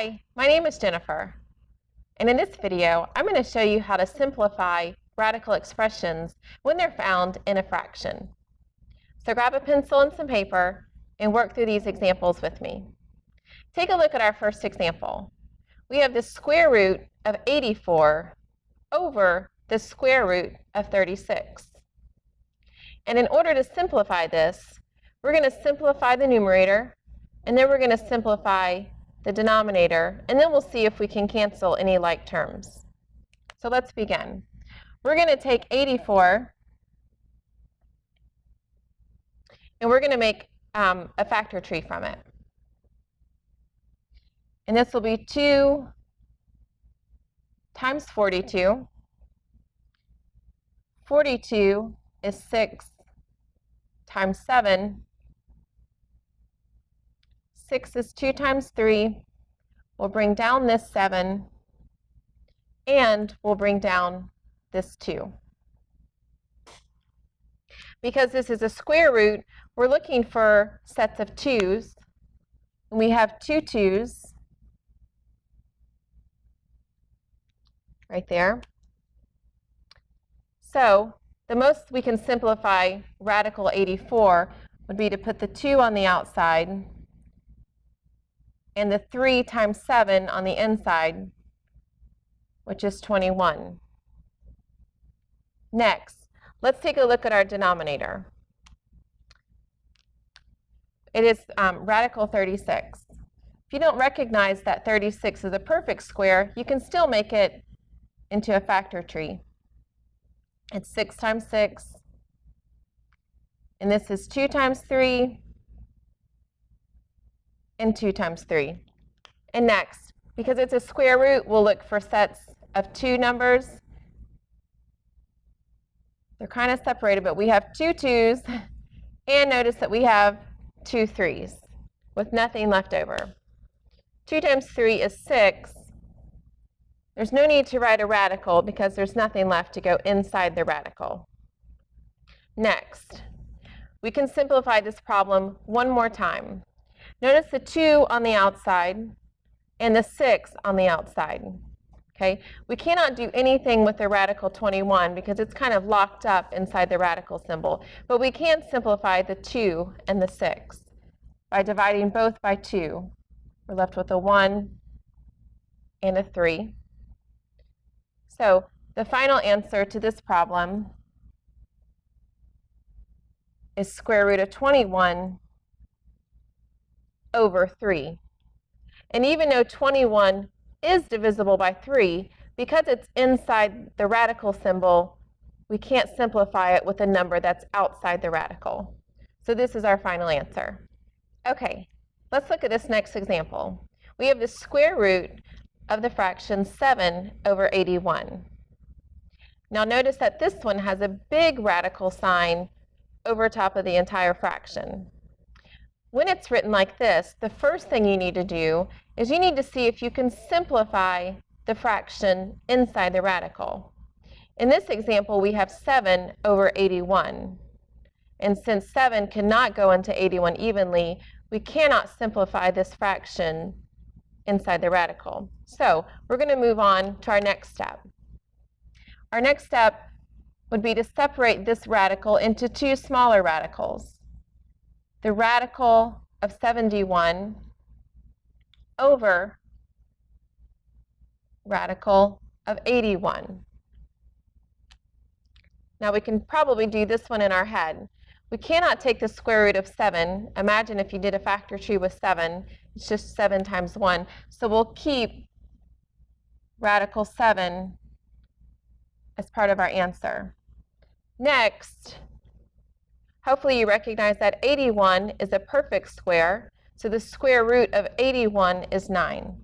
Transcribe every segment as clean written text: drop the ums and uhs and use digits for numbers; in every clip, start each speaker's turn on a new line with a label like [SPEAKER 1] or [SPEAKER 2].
[SPEAKER 1] Hi, my name is Jennifer, and in this video, I'm going to show you how to simplify radical expressions when they're found in a fraction. So grab a pencil and some paper and work through these examples with me. Take a look at our first example. We have the square root of 84 over the square root of 36. And in order to simplify this, we're going to simplify the numerator, and then we're going to simplify the denominator, and then we'll see if we can cancel any like terms. So let's begin. We're going to take 84, and we're going to make a factor tree from it. And this will be 2 times 42. 42 is 6 times 7. 6 is 2 times 3. We'll bring down this 7, and we'll bring down this 2. Because this is a square root, we're looking for sets of 2's. And we have 2 2's right there. So the most we can simplify radical 84 would be to put the 2 on the outside and the 3 times 7 on the inside, which is 21. Next, let's take a look at our denominator. It is radical 36. If you don't recognize that 36 is a perfect square, you can still make it into a factor tree. It's 6 times 6, and this is 2 times 3, and 2 times 3. And next, because it's a square root, we'll look for sets of 2 numbers. They're kind of separated, but we have 2 2's, and notice that we have 2 3's with nothing left over. 2 times 3 is 6. There's no need to write a radical because there's nothing left to go inside the radical. Next, we can simplify this problem one more time. Notice the 2 on the outside and the 6 on the outside. Okay? We cannot do anything with the radical 21 because it's kind of locked up inside the radical symbol. But we can simplify the 2 and the 6 by dividing both by 2. We're left with a 1 and a 3. So the final answer to this problem is square root of 21 over 3. And even though 21 is divisible by 3, because it's inside the radical symbol, we can't simplify it with a number that's outside the radical. So this is our final answer. Okay, let's look at this next example. We have the square root of the fraction 7 over 81. Now notice that this one has a big radical sign over top of the entire fraction. When it's written like this, the first thing you need to do is you need to see if you can simplify the fraction inside the radical. In this example, we have 7 over 81. And since 7 cannot go into 81 evenly, we cannot simplify this fraction inside the radical. So we're going to move on to our next step. Our next step would be to separate this radical into 2 smaller radicals. The radical of 71 over radical of 81. Now we can probably do this one in our head. We cannot take the square root of 7. Imagine if you did a factor tree with 7. It's just 7 times 1. So we'll keep radical 7 as part of our answer. Next, hopefully you recognize that 81 is a perfect square, so the square root of 81 is 9.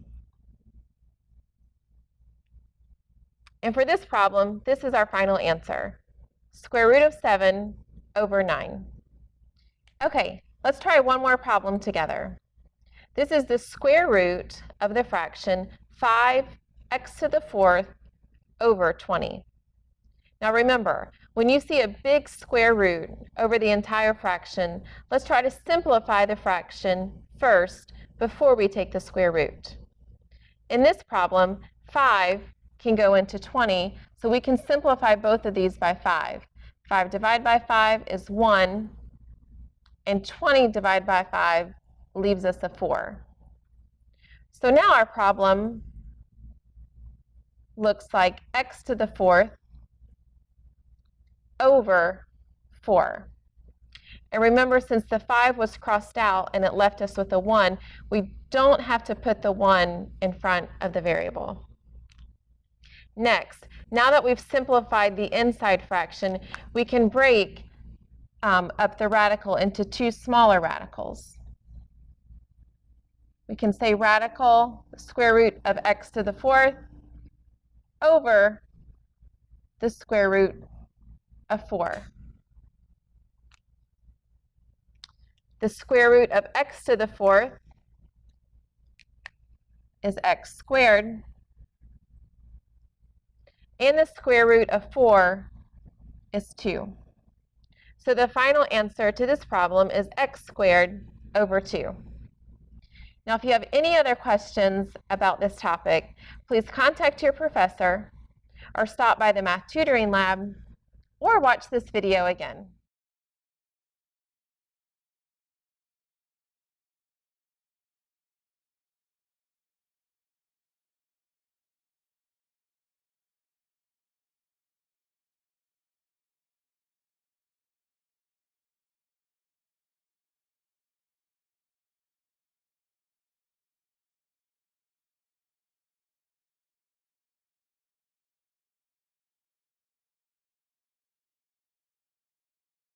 [SPEAKER 1] And for this problem, this is our final answer. Square root of 7 over 9. Okay, let's try one more problem together. This is the square root of the fraction 5x to the 4th over 20. Now remember, when you see a big square root over the entire fraction, let's try to simplify the fraction first before we take the square root. in this problem, 5 can go into 20, so we can simplify both of these by 5. 5 divided by 5 is 1, and 20 divided by 5 leaves us a 4. So now our problem looks like x to the 4th over 4. And remember, since the 5 was crossed out and it left us with a 1, we don't have to put the 1 in front of the variable. Next, now that we've simplified the inside fraction, we can break up the radical into two smaller radicals. We can say radical, the square root of x to the 4th, over the square root of 4. The square root of x to the 4th is x squared, and the square root of 4 is 2. So the final answer to this problem is x squared over 2. Now, if you have any other questions about this topic, please contact your professor or stop by the Math Tutoring Lab or watch this video again.